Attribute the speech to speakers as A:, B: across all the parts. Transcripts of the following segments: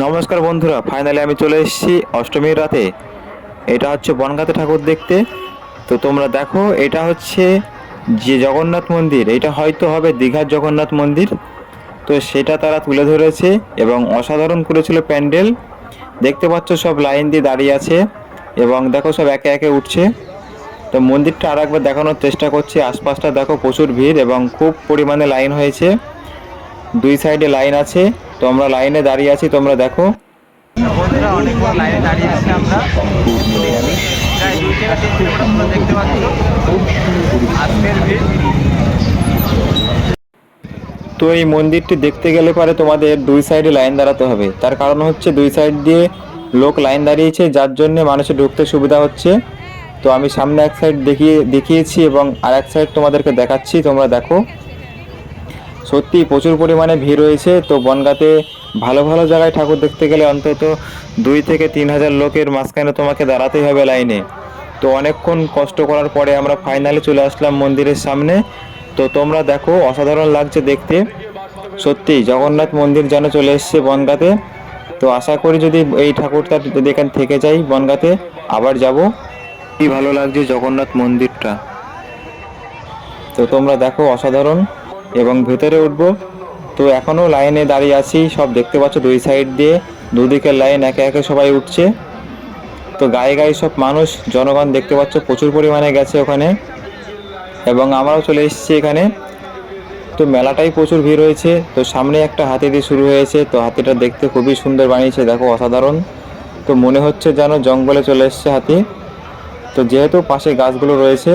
A: নমস্কার বন্ধুরা, ফাইনালি আমি চলে এসেছি অষ্টমীর রাতে। এটা হচ্ছে বনগাঁতে ঠাকুর দেখতে। তো তোমরা দেখো, এটা হচ্ছে যে জগন্নাথ মন্দির, এটা হয়তো হবে দীঘার জগন্নাথ মন্দির। তো সেটা তারা তুলে ধরেছে এবং অসাধারণ করেছিল প্যান্ডেল। দেখতে পাচ্ছ সব লাইন দিয়ে দাঁড়িয়ে আছে এবং দেখো সব একে একে উঠছে। তো মন্দিরটা আর একবার দেখানোর চেষ্টা করছি। আশপাশটা দেখো প্রচুর ভিড় এবং খুব পরিমাণে লাইন হয়েছে, দুই সাইডে লাইন আছে। তো আমরা লাইনে দাঁড়িয়ে আছি, তোমরা দেখো।
B: বন্ধুরা অনেক বড় লাইনে দাঁড়িয়ে আছি আমরা। তো প্রায় 2 থেকে 3 কিলোমিটার তোমরা দেখতে পাচ্ছ আজকের ভিড়।
A: তো এই মন্দিরটি দেখতে গেলে পরে তোমাদের দুই সাইডে লাইন দাঁড়াতে হবে। তার কারণ হচ্ছে দুই সাইড দিয়ে লোক লাইন দাঁড়িয়েছে, যার জন্য মানুষের ঢুকতে সুবিধা হচ্ছে। তো আমি সামনে এক সাইড দেখিয়েছি এবং আর এক সাইড তোমাদেরকে দেখাচ্ছি, তোমরা দেখো। সত্যি প্রচুর পরিমাণে ভিড় রয়েছে। তো বনগাঁতে ভালো ভালো জায়গায় ঠাকুর দেখতে গেলে অন্তত 2 থেকে 3 হাজার লোকের মাঝখানে তোমাকে দাঁড়াতেই হবে লাইনে। তো অনেকক্ষণ কষ্ট করার পরে আমরা ফাইনালি চলে আসলাম মন্দিরের সামনে। তো তোমরা দেখো, অসাধারণ লাগছে দেখতে। সত্যি জগন্নাথ মন্দির যেন চলে এসছে বনগাঁতে। তো আশা করি যদি এই ঠাকুরটা যদি এখানে থেকে যাই বনগাঁতে, আবার যাব। কি ভালো লাগছে জগন্নাথ মন্দিরটা। তো তোমরা দেখো, অসাধারণ। এবং ভেতরে উঠবো। তো এখনও লাইনে দাঁড়িয়ে আছি, সব দেখতে পাচ্ছ দুই সাইড দিয়ে দুদিকের লাইন একে একে সবাই উঠছে। তো গায়ে গায়ে সব মানুষ জনগণ দেখতে পাচ্ছ প্রচুর পরিমাণে গেছে ওখানে এবং আমরাও চলে এসেছি এখানে। তো মেলাটাই প্রচুর ভিড় হয়েছে। তো সামনে একটা হাতি দিয়ে শুরু হয়েছে। তো হাতিটা দেখতে খুবই সুন্দর বানিয়েছে, দেখো অসাধারণ। তো মনে হচ্ছে যেন জঙ্গলে চলে এসছে হাতি। তো যেহেতু পাশে গাছগুলো রয়েছে,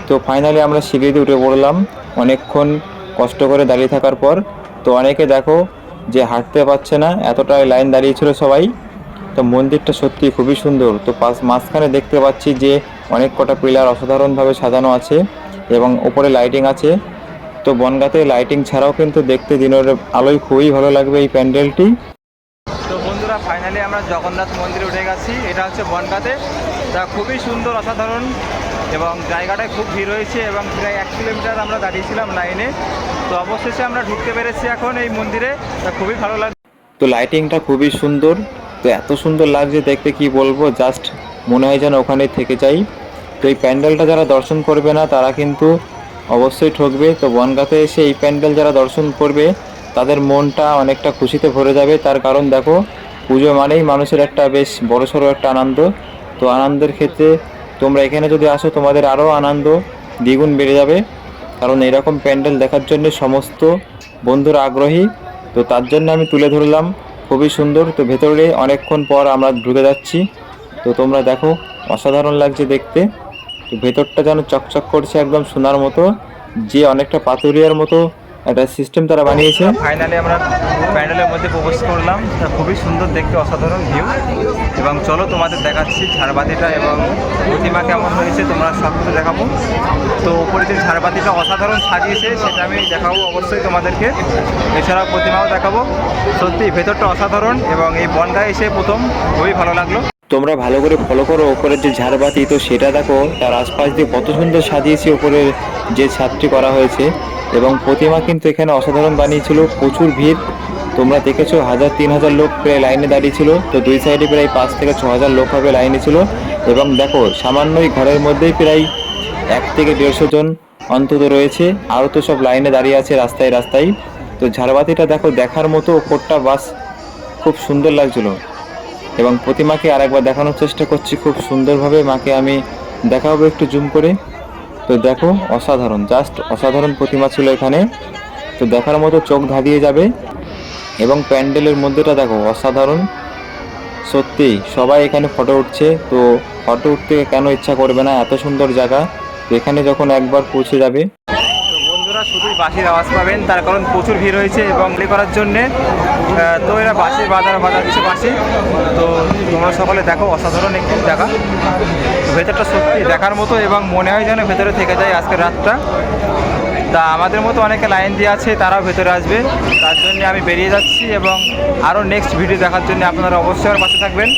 A: তো ফাইনালি আমরা সিঁড়ি দিয়ে উঠে পড়লাম অনেকক্ষণ কষ্ট করে দাঁড়িয়ে থাকার পর। তো অনেকে দেখো যে হাঁটতে পারছে না, এতটাই লাইন দাঁড়িয়েছিল সবাই। তো মন্দিরটা সত্যি খুবই সুন্দর। তো মাঝখানে দেখতে পাচ্ছি যে অনেক কটা পিলার অসাধারণভাবে সাজানো আছে এবং উপরে লাইটিং আছে। তো বনগাঁতে লাইটিং ছাড়াও কিন্তু দেখতে দিনের আলোয় খুবই ভালো লাগবে এই প্যান্ডেলটি।
B: তো বন্ধুরা ফাইনালি আমরা জগন্নাথ মন্দিরে উঠে গেছি। এটা হচ্ছে বনগাঁতে। তা খুবই সুন্দর, অসাধারণ এবং জায়গাটায় খুব ভিড় হয়েছে এবং প্রায় 1 কিলোমিটার আমরা দাঁড়িয়েছিলাম লাইনে। তো অবশেষে আমরা ঢুকতে পেরেছি এখন এই মন্দিরে। তা খুবই ভালো লাগছে।
A: তো লাইটিংটা খুবই সুন্দর। তো এত সুন্দর লাগছে দেখতে, কি বলবো, জাস্ট মনে হয় যেন ওখানে থেকে যাই। তো এই প্যান্ডেলটা যারা দর্শন করবে না তারা কিন্তু অবশ্যই ঠকবে। তো বনগাঁতে এসে এই প্যান্ডেল যারা দর্শন করবে তাদের মনটা অনেকটা খুশিতে ভরে যাবে। তার কারণ দেখো, পুজো মানেই মানুষের একটা বেশ বড়সড় একটা আনন্দ। তো আনন্দের ক্ষেত্রে তোমরা এখানে যদি আসো তোমাদের আরও আনন্দ দ্বিগুণ বেড়ে যাবে। কারণ এরকম প্যান্ডেল দেখার জন্য সমস্ত বন্ধুরা আগ্রহী। তো তার জন্য আমি তুলে ধরলাম, খুবই সুন্দর। তো ভেতরে অনেকক্ষণ পর আমরা ঢুকে যাচ্ছি। তো তোমরা দেখো, অসাধারণ লাগছে দেখতে। তো ভেতরটা যেন চকচক করছে একদম সোনার মতো, যে অনেকটা পাথুরিয়ার মতো একটা সিস্টেম তারা বানিয়েছে।
B: ফাইনালি আমরা প্যান্ডেলের মধ্যে প্রবেশ করলাম। তা খুবই সুন্দর দেখতে, অসাধারণ ভিউ। এবং চলো তোমাদের দেখাচ্ছি ঝাড়বাতিটা এবং প্রতিমা কেমন হয়েছে, তোমরা সব কিছু দেখাবো। তো উপরে যে ঝাড়বাতিটা অসাধারণ সাজিয়েছে সেটা আমি দেখাবো অবশ্যই তোমাদেরকে। এছাড়াও প্রতিমাও দেখাবো। সত্যি ভেতরটা অসাধারণ এবং এই বনগাঁয়ে এসে প্রথম খুবই ভালো লাগলো।
A: তোমরা ভালো করে ফলো করো ওপরের যে ঝাড়বাতি, তো সেটা দেখো তার আশপাশ দিয়ে কত সুন্দর সাজিয়েছে উপরের যে ছাদটি করা হয়েছে। এবং প্রতিমা কিন্তু এখানে অসাধারণ বানিয়েছিল, প্রচুর ভিড়। তোমরা দেখেছো 1000-3000 লোক প্রায় লাইনে দাঁড়িয়েছিল। তো দুই সাইডে প্রায় 5 থেকে 6 হাজার লোক হবে লাইনে ছিল। এবং দেখো সামান্যই ঘরের মধ্যেই প্রায় 1 থেকে 150 জন অন্তত রয়েছে। আরও তো সব লাইনে দাঁড়িয়ে আছে রাস্তায় রাস্তায়। তো ঝাড়বাতিটা দেখো দেখার মতো, ওপরটা বাস খুব সুন্দর লাগছিল। এবং প্রতিমাকে আরেকবার দেখানোর চেষ্টা করছি খুব সুন্দরভাবে, মাকে আমি দেখাবো একটু জুম করে। তো দেখো অসাধারণ, জাস্ট অসাধারণ প্রতিমা ছিল এখানে। তো দেখার মতো, চোখ ধাঁধিয়ে যাবে। এবং প্যান্ডেলের মধ্যেটা দেখো অসাধারণ। সত্যি সবাই এখানে ফটো উঠছে। তো ফটো উঠতে কেন ইচ্ছা করবে না, এত সুন্দর জায়গা। তো এখানে যখন একবার পৌঁছে যাবে।
B: তো বন্ধুরা শুধুই বাঁশির আওয়াজ পাবেন, তার কারণ প্রচুর ভিড় হয়েছে এবং প্লে করার জন্যে। তো এরা বাঁশির বাজাচ্ছে বাঁশি। তো তোমরা সকলে দেখো, অসাধারণ একটু দেখা। ভেতরটা সত্যি দেখার মতো এবং মনে হয় যেন ভেতরে থেকে যায় আজকের রাতটা। তা আমাদের মতো অনেকে লাইন দিয়ে আছে, তারাও ভেতরে আসবে। তার জন্য আমি বেরিয়ে যাচ্ছি এবং আরও নেক্সট ভিডিও দেখার জন্য আপনারা অবশ্যই আমার পাশে থাকবেন।